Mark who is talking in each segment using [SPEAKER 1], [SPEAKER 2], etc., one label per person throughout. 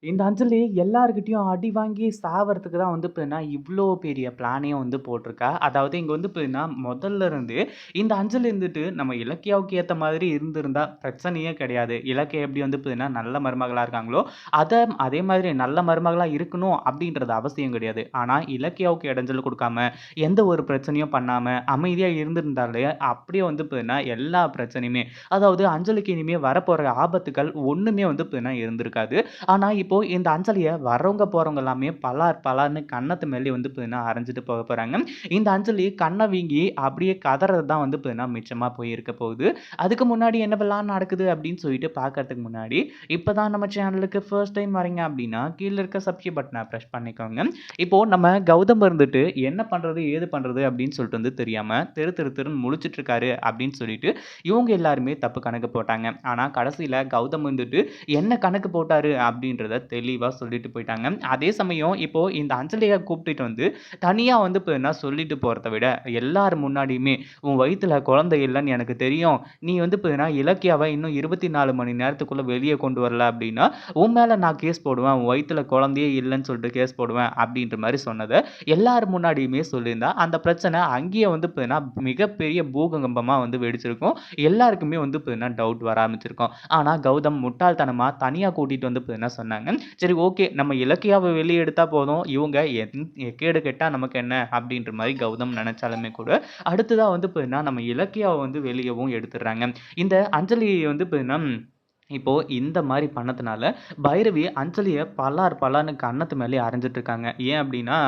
[SPEAKER 1] இந்த அஞ்சலி எல்லார்கிட்டயும் அடி வாங்கி சாவறதுக்கு தான் வந்து பார்த்தீங்கன்னா, இவ்ளோ பெரிய பிளானையும் வந்து போட்டிருக்கா. அதாவது இங்க வந்து பார்த்தீங்கன்னா, முதல்ல இருந்து இந்த அஞ்சலி இருந்துட்டு நம்ம இலக்கியாவுக்கு ஏத்த மாதிரி இருந்திருந்தா பிரச்சனையே கிடையாது. இலக்கியா எப்படி வந்து பார்த்தீங்கன்னா, நல்ல மருமகளா இருக்காங்களோ, அதே மாதிரி நல்ல மருமகளா இருக்கணும் அப்படின்றது அவசியம் கிடையாது. ஆனா இலக்கியாவுக்கு இடைஞ்சல் குடுக்காம, எந்த ஒரு பிரச்சனையும் பண்ணாம, அமைதியா இருந்திருந்தாலே அப்படியே வந்து பார்த்தீங்கன்னா, எல்லா பிரச்சனையுமே அதாவது அஞ்சலிக்கு இனிமே வரப்போற ஆபத்துக்கள் ஒண்ணுமே வந்து பார்த்தீங்கன்னா இருந்திருக்காது. ஆனா, இப்போ இந்த அஞ்சலிய வர்றவங்க, போறவங்க எல்லாமே பலார் பலார்ன்னு கன்னத்து மேலயே வந்து பார்த்தீங்கன்னா, அரைஞ்சுட்டு போக போறாங்க. இந்த அஞ்சலி கண்ண வீங்கி அப்படியே கதறது தான் வந்து பார்த்தீங்கன்னா, மிச்சமா போய் இருக்க போகுது. அதுக்கு முன்னாடி என்னவெல்லாம் நடக்குது அப்படின்னு சொல்லிட்டு பார்க்கறதுக்கு முன்னாடி, இப்ப தான் நம்ம சேனலுக்கு ஃபர்ஸ்ட் டைம் வரீங்க அப்படின்னா, கீழ இருக்க சப்ஸ்கிரைப் பட்டன பிரஸ் பண்ணிக்கோங்க. இப்போ நம்ம கௌதம் இருந்துட்டு என்ன பண்றது, ஏது பண்றது அப்படின்னு சொல்லிட்டு வந்து தெரியாம தெரு தெரு தெருன்னு முழிச்சுட்டு இருக்காரு அப்படின்னு சொல்லிட்டு, இவங்க எல்லாருமே தப்பு கணக்கு போட்டாங்க. ஆனா கடைசியில கௌதம் வந்துட்டு என்ன கணக்கு போட்டாரு அப்படின்றத தெளிவா சொல்லிட்டு போயிட்டாங்க. அதே சமயம் இப்போ இந்த அஞ்சலிய கூப்பிட்டுட்டு வந்து தனியா வந்து இப்ப சொல்லிட்டு போறத விட, எல்லார் முன்னாடியுமே "உன் வயித்துல குழந்தை இல்லன்னு எனக்கு தெரியும். நீ வந்து இப்ப இலக்கியாவ இன்னும் 24 மணி நேரத்துக்குள்ள வெளிய கொண்டு வரல அப்படின்னா, உன் மேல நான் கேஸ் போடுவேன். உன் வயித்துல குழந்தையே இல்லன்னு சொல்லிட்டு கேஸ் போடுவேன்." அப்படின்ற மாரி சொன்னத எல்லார் முன்னாடியுமே சொல்லியிருந்தா, அந்த பிரச்சனை அங்கேயே வந்து இப்ப மிகப்பெரிய பூகம்பமா வந்து வெடிச்சிருக்கும். எல்லாருக்குமே வந்து இப்ப டவுட் வர ஆரம்பிச்சிருக்கும். ஆனா கௌதம் முட்டாள்தனமா தனியா கூட்டிட்டு வந்து இப்ப என்ன சொன்னாங்க, சரி ஓகே நம்ம இலக்கியாவ வெளிய எடுத்தா போதும். இவங்க கேடு கெட்டா நமக்கு என்ன அப்படின்ற மாரி கௌதம் நெனச்சாலுமே கூட, அடுத்ததா வந்து பார்த்தீங்கன்னா, நம்ம இலக்கியாவ வந்து வெளியவும் எடுத்துடுறாங்க. இந்த அஞ்சலி வந்து பார்த்தீங்கன்னா இப்போ இந்த மாரி பண்ணதுனால, பைரவி அஞ்சலிய பலார் பலார்ன்னு கன்னத்து மேலயே அறைஞ்சுட்டு இருக்காங்க. ஏன் அப்டின்னா,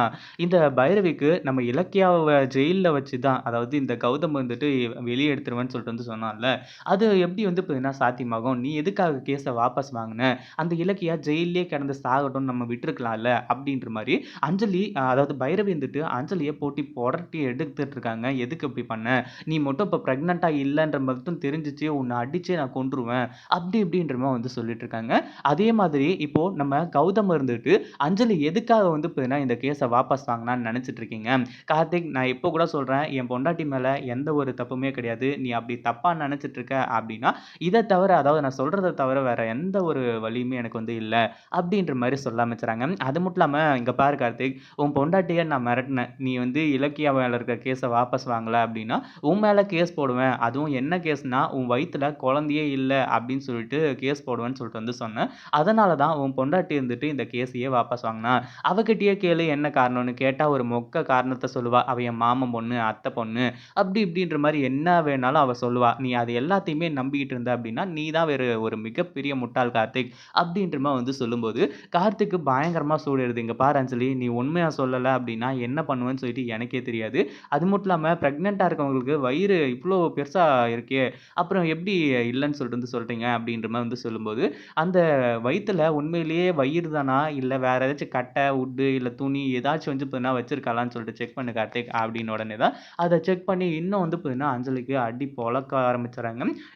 [SPEAKER 1] இந்த பைரவிக்கு நம்ம இலக்கியாவ ஜெயில்ல வச்சு தான் அதாவது இந்த கௌதம் வந்துட்டு வெளிய எடுத்துருவேன்னு சொல்லிட்டு வந்து சொன்னான்ல, அது எப்டி வந்து இப்ப சாத்தியமாகும்? நீ எதுக்காக கேஸ வாபஸ் வாங்குன? அந்த இலக்கியா ஜெயில்லயே கிடந்து சாகட்டும்னு நம்ம விட்டுருக்கலாம்ல அப்டின்ற மாரி அஞ்சலி அதாவது பைரவி வந்துட்டு அஞ்சலிய போட்டு பொரட்டி எடுத்துட்டு இருக்காங்க. எதுக்கு இப்டி பண்ண? நீ மட்டும் இப்ப பிரெக்னன்ட்டா இல்லன்ற மட்டும் தெரிஞ்சுச்சு, உன்ன அடிச்சே நான் கொன்றுவேன். அப்படி இப்படின்ற மாரி வந்து சொல்லிட்டு இருக்காங்க. அதே மாதிரி இப்போ நம்ம கௌதம் இருந்துட்டு, அஞ்சலி எதுக்காக வந்து பார்த்தீங்கன்னா, இந்த கேஸ வாபஸ் வாங்குனான்னு நெனச்சுட்டு இருக்கீங்க? கார்த்திக் நான் இப்போ கூட சொல்றேன், என் பொண்டாட்டி மேல எந்த ஒரு தப்புமே கிடையாது. நீ அப்படி தப்பா நெனச்சுட்டு இருக்க அப்படின்னா, இத தவிர அதாவது நான் சொல்றத தவிர வேற எந்த ஒரு வழியுமே எனக்கு வந்து இல்ல. அப்படின்ற மாரி சொல்ல ஆரம்பிச்சுறாங்க. அது மட்டும் இல்லாம, இங்க பாரு கார்த்திக், உன் பொண்டாட்டிய நான் மிரட்டுனேன். நீ வந்து இலக்கியா மேல இருக்க கேஸ வாபஸ் வாங்கல அப்படின்னா, உன் மேல கேஸ் போடுவேன். அதுவும் என்ன கேஸ்னா, உன் வயித்துல குழந்தையே இல்ல அப்படின்னு சொல்லிட்டு கேஸ் போடுவேன்னு சொல்லிட்டு வந்து சொன்னேன். அதனால தான் உன் பொண்டாட்டி இருந்துட்டு இந்த கேஸையே வாபஸ் வாங்குனா. அவகிட்டயே கேளு என்ன காரணம்னு கேட்டா ஒரு மொக்க காரணத்த சொல்லுவா. அவ என் மாமன் பொண்ணு, அத்தை பொண்ணு அப்படி இப்படின்ற மாரி என்ன வேணாலும் அவ சொல்லுவா. நீ அது எல்லாத்தையுமே நம்பிக்கிட்டு இருந்த அப்படின்னா, நீ தான் வேற ஒரு மிகப்பெரிய முட்டாள் கார்த்திக் அப்படின்ற மாரி வந்து சொல்லும்போது, கார்த்திக்கு பயங்கரமா சூடேறுது. இங்க பாரு அஞ்சலி, நீ உண்மையா சொல்லல அப்படின்னா என்ன பண்ணுவேன்னு சொல்லிட்டு எனக்கே தெரியாது. அது மட்டும் இல்லாம பிரெக்னன்ட்டா இருக்கவங்களுக்கு வயிறு இவ்ளோ பெருசா இருக்கே! அப்புறம் எப்படி இல்லன்னு சொல்லிட்டு வந்து சொல்றீங்க? அப்படின்ற மாரி வந்து சொல்லும்போது, அந்த வயித்துல உண்மையிலேயே வயிறு தானா? இல்ல வேற ஏதாச்சும் கட்டை, உட்டு இல்ல துணி ஏதாச்சும் வந்து பார்த்தீங்கன்னா வச்சிருக்காளான்னு சொல்லிட்டு செக் பண்ணு கார்த்திக் அப்படின்ன உடனே தான், அத செக் பண்ணி இன்னும் வந்து பார்த்தீங்கன்னா, அஞ்சலிக்கு அடி பொளக்க ஆரம்பிச்சுறாங்க.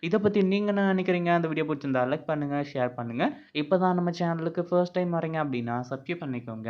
[SPEAKER 1] இத பத்தி நீங்க என்ன நினைக்கிறீங்க? அந்த வீடியோ புடிச்சிருந்தா லைக் பண்ணுங்க, ஷேர் பண்ணுங்க. இப்ப தான் நம்ம சேனலுக்கு ஃபர்ஸ்ட் டைம் வரீங்க அப்படின்னா சப்ஸ்கிரைப் பண்ணிக்கோங்க.